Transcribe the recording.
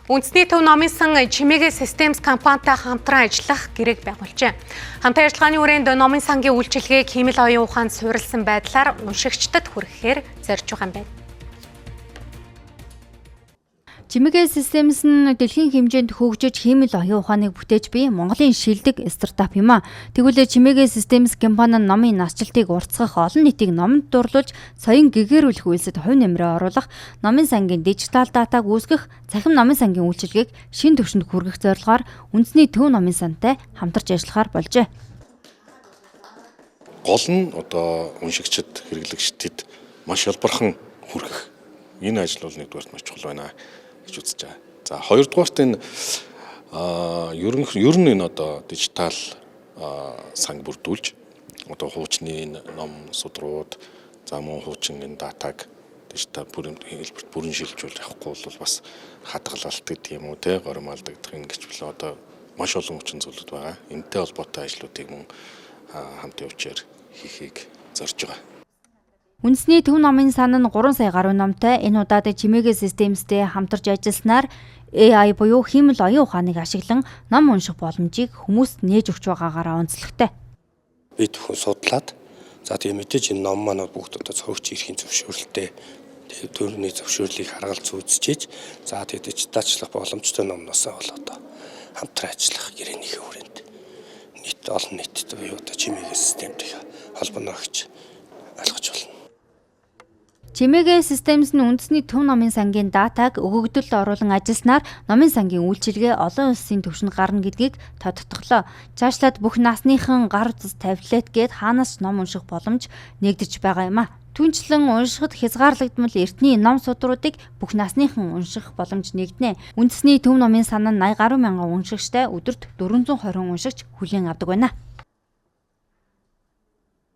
Үндэсний төв номын сан Чимээгийн Systems компанитай хамтран ажиллах гэрээг байгуулжээ. Хамтран ажиллагааны хүрээнд номын сангийн үйлчилгээг хэмэл оюун ухаанд суурилсан байдлаар уншигчдад хүрэхээр зорж байгаа юм байна. Чимээгийн Systems нь дэлхийн хэмжээнд хөгжиж хиймэл оюун ухааныг бүтээж буй Монголын шилдэг стартап юм а. Тэгвэл Чимээгийн Systems компани нь номын насжилтыг уртсгах, олон нийтийг номонд дурлуулж, соён гэгээрүүлэх үйлсэд хувь нэмрээ оруулах, номын сангийн дижитал датаг үүсгэх, цахим номын сангийн үйлчилгээг шинэ түвшинд хүргэх зорилгоор үндэсний төв номын сантай хамтарч ажиллахаар болжээ. Гол нь одоо уншигчид, хэрэглэгчдэд маш ялбархан хүргэх. Энэ ажил бол нэгдүгээр маш чухал байна гэж үзэж байгаа. За хоёрдугаарт энэ ер нь энэ одоо дижитал санг бүрдүүлж одоо хуучны ном судрууд за мөн хуучин энэ датаг дижитал хэлбэрт бүрэн шилжүүл явахгүй бол бас хадгалалт гэдэг юм уу те горималдагдах ингэж билээ одоо маш олон хүчин зүйлүүд байгаа. Энэтэй холбоотой ажлуудыг мөн хамт явуулчаар хийхийг зорж байгаа. Үндэсний төв номын сан нь 3 сая гаруй номтой энэ удаад Чимээгийн Systemsтэй хамтарч ажилласнаар AI буюу хиймэл оюун ухааныг ашиглан ном унших боломжийг хүмүүст нээж өгч байгаагаараа онцлогтой. Би зөвхөн судлаад за тийм мэдээж энэ ном маань бүгд одоо цогч эрхийн зөвшөөрлөлтэй төрний зөвшөөрлийг харгалж үзчихээж за тэгээд дижиталчлах боломжтой номноосоо бол одоо хамтран ажиллах гэрээнийхээ хүрээнд олон нийтэд буюу одоо Чимээгийн Systemтэй холбооно өгч ойлгож байна. Чимээгийн Systems нь үндэсний төв номын сангийн датаг өгөгдөл оруулан ажилласнаар номын сангийн үйлчилгээ олон улсын түвшинд гарна гэдгийг тодтоглоо. Цаашлаад бүх насныхан гар утас таблет гээд хаанаас ном унших боломж нэгдэж байгаа юм а. Түүнчлэн уншихад хязгаарлагдмал эртний ном судруудыг бүх насныхан унших боломж нэгднэ. Үндэсний төв номын сан нь 80 гаруй мянган уншигчтай өдөрт 420 уншигч хүлээн авдаг байна.